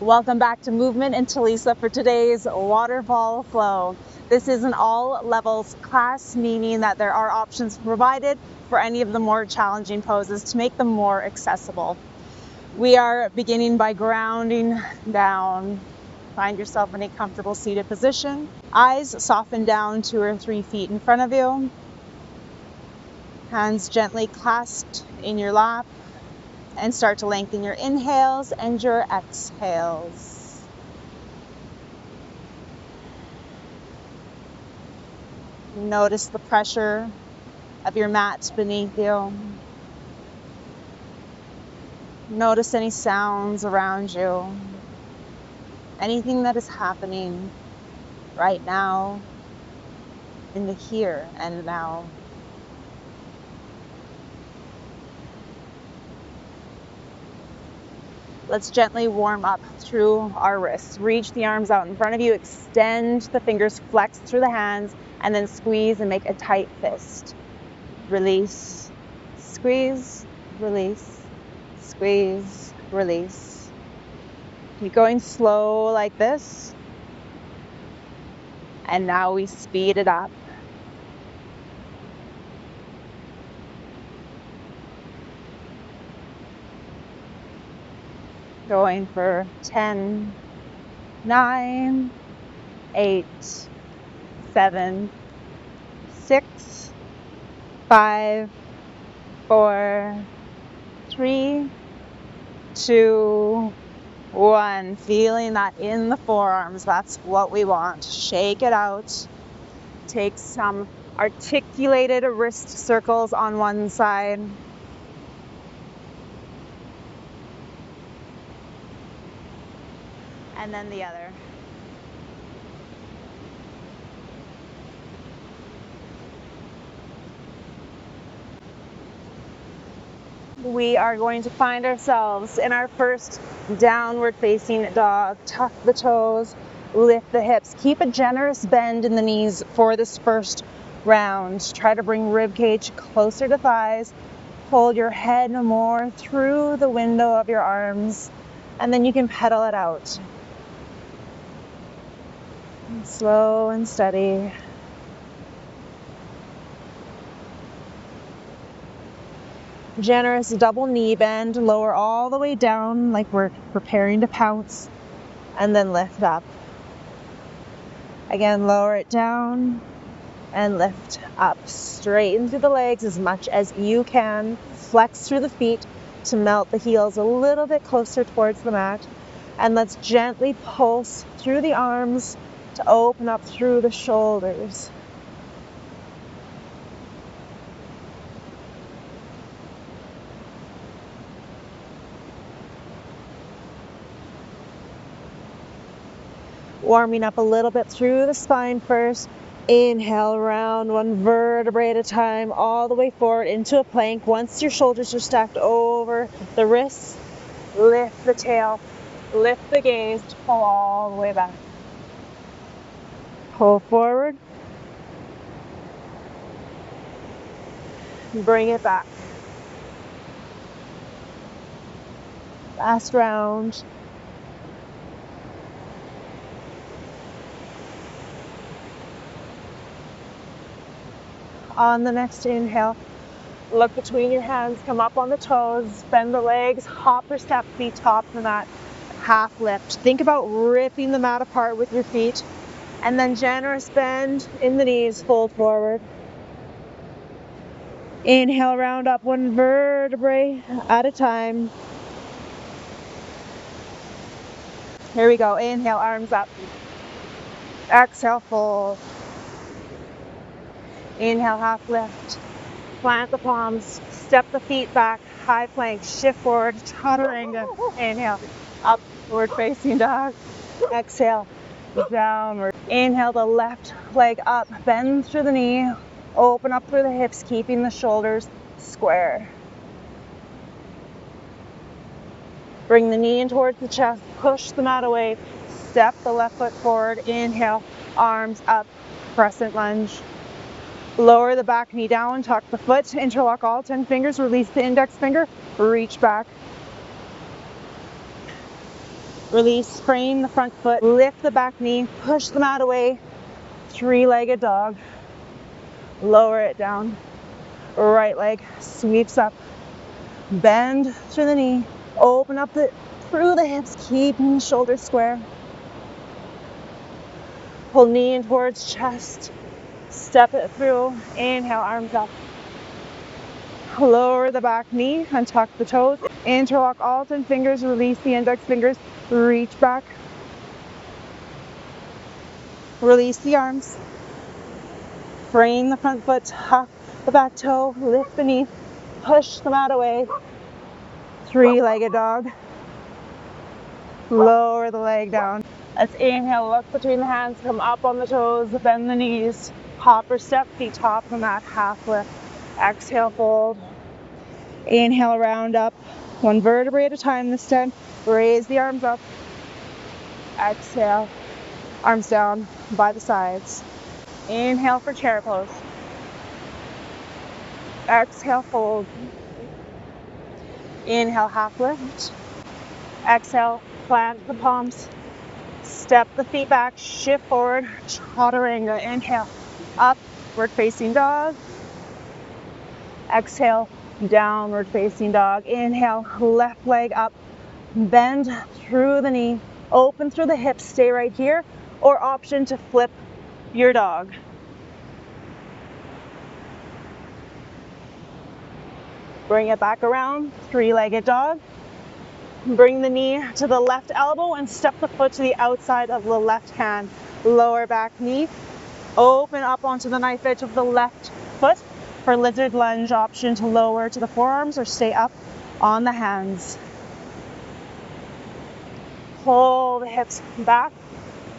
Welcome back to Movement and Telisa for today's Waterfall flow. This is an all levels class, meaning that there are options provided for any of the more challenging poses to make them more accessible. We are beginning by grounding down. Find yourself in a comfortable seated position. Eyes soften down 2 or 3 feet in front of you. Hands gently clasped in your lap. And start to lengthen your inhales and your exhales. Notice the pressure of your mat beneath you. Notice any sounds around you. Anything that is happening right now in the here and now. Let's gently warm up through our wrists. Reach the arms out in front of you, extend the fingers, flex through the hands, and then squeeze and make a tight fist. Release, squeeze, release, squeeze, release. Keep going slow like this. And now we speed it up. Going for 10, 9, 8, 7, 6, 5, 4, 3, 2, 1. Feeling that in the forearms. That's what we want. Shake it out. Take some articulated wrist circles on one side. And then the other. We are going to find ourselves in our first downward facing dog. Tuck the toes, lift the hips. Keep a generous bend in the knees for this first round. Try to bring rib cage closer to thighs. Hold your head more through the window of your arms, and then you can pedal it out. Slow and steady. Generous double knee bend, lower all the way down like we're preparing to pounce, and then lift up. Again, lower it down and lift up. Straighten through the legs as much as you can. Flex through the feet to melt the heels a little bit closer towards the mat. And let's gently pulse through the arms to open up through the shoulders. Warming up a little bit through the spine first. Inhale, round one vertebrae at a time, all the way forward into a plank. Once your shoulders are stacked over the wrists, lift the tail, lift the gaze, pull all the way back. Pull forward. Bring it back. Last round. On the next inhale, look between your hands, come up on the toes, bend the legs, hop or step, feet top the mat, half lift. Think about ripping the mat apart with your feet, and then generous bend in the knees, fold forward. Inhale, round up one vertebrae at a time. Here we go. Inhale, arms up. Exhale, fold. Inhale, half lift. Plant the palms. Step the feet back. High plank. Shift forward. Chaturanga. Inhale. Upward facing dog. Exhale. Downward. Inhale the left leg up. Bend through the knee. Open up through the hips, keeping the shoulders square. Bring the knee in towards the chest. Push the mat away. Step the left foot forward. Inhale. Arms up. Crescent lunge. Lower the back knee down, tuck the foot, interlock all 10 fingers, release the index finger, reach back. Release, frame the front foot, lift the back knee, push the mat away, three-legged dog. Lower it down. Right leg sweeps up. Bend through the knee. Open up through the hips, keeping the shoulders square. Pull knee in towards chest. Step it through. Inhale, arms up. Lower the back knee and tuck the toes. Interlock alternate fingers. Release the index fingers. Reach back. Release the arms. Frame the front foot. Tuck the back toe. Lift the knee. Push the mat away. Three-legged dog. Lower the leg down. Let's inhale, look between the hands, come up on the toes, bend the knees. Hop or step, feet top of the mat, half lift. Exhale, fold. Inhale, round up. One vertebrae at a time this time. Raise the arms up. Exhale, arms down by the sides. Inhale for chair pose. Exhale, fold. Inhale, half lift. Exhale, plant the palms. Step the feet back, shift forward, chaturanga. Inhale, upward facing dog. Exhale, downward facing dog. Inhale, left leg up. Bend through the knee, open through the hips, stay right here, or option to flip your dog. Bring it back around, three-legged dog. Bring the knee to the left elbow and step the foot to the outside of the left hand. Lower back knee. Open up onto the knife edge of the left foot for lizard lunge, option to lower to the forearms or stay up on the hands. Pull the hips back,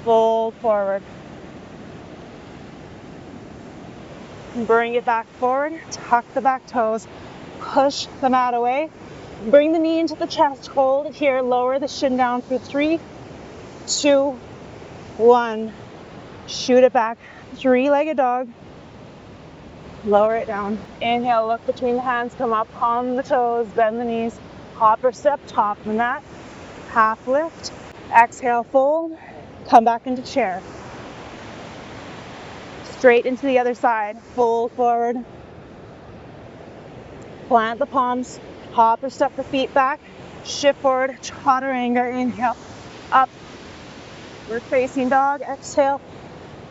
fold forward. Bring it back forward, tuck the back toes, push the mat away. Bring the knee into the chest, hold it here, lower the shin down for 3, 2, 1. Shoot it back, three-legged dog. Lower it down. Inhale, look between the hands, come up on the toes, bend the knees. Hop or step, top of the mat, half lift. Exhale, fold, come back into chair. Straight into the other side, fold forward. Plant the palms. Hop or step the feet back, shift forward, chaturanga. Inhale, upward facing dog. Exhale,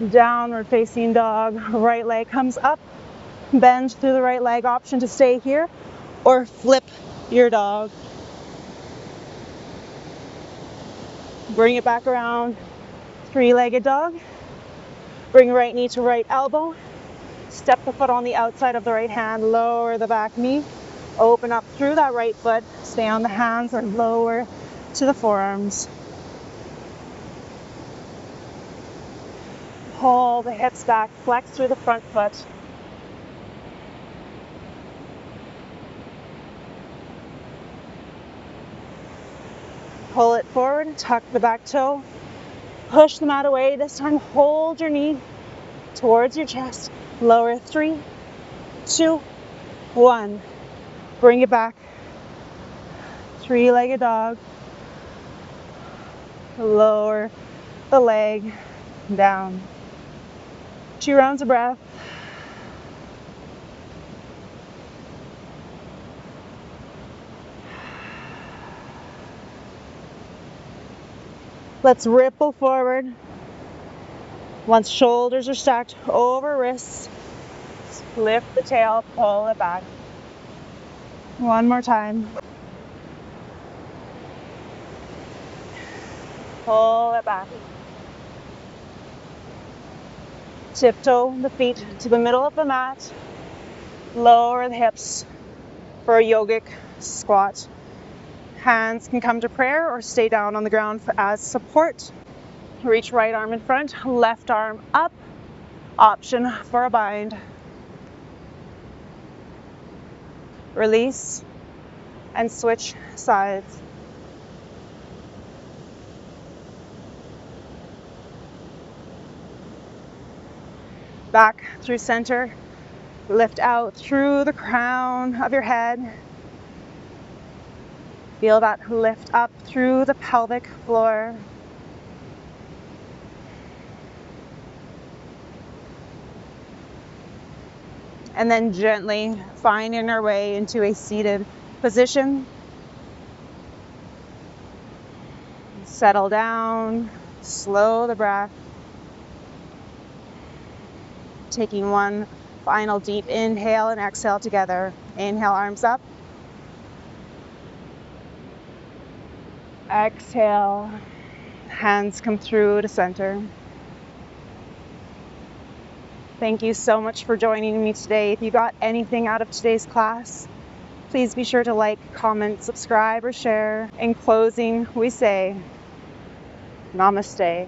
downward facing dog. Right leg comes up, bend through the right leg, option to stay here or flip your dog. Bring it back around, three-legged dog. Bring right knee to right elbow. Step the foot on the outside of the right hand, lower the back knee. Open up through that right foot, stay on the hands or lower to the forearms. Pull the hips back, flex through the front foot. Pull it forward, tuck the back toe. Push the mat away, this time hold your knee towards your chest. Lower, 3, 2, 1. Bring it back, three-legged dog. Lower the leg down. 2 rounds of breath. Let's ripple forward. Once shoulders are stacked over wrists, lift the tail, pull it back. One more time. Pull it back. Tiptoe the feet to the middle of the mat. Lower the hips for a yogic squat. Hands can come to prayer or stay down on the ground as support. Reach right arm in front, left arm up. Option for a bind. Release and switch sides. Back through center. Lift out through the crown of your head. Feel that lift up through the pelvic floor. And then gently finding our way into a seated position. Settle down, slow the breath. Taking one final deep inhale and exhale together. Inhale, arms up. Exhale, hands come through to center. Thank you so much for joining me today. If you got anything out of today's class, please be sure to like, comment, subscribe, or share. In closing, we say, Namaste.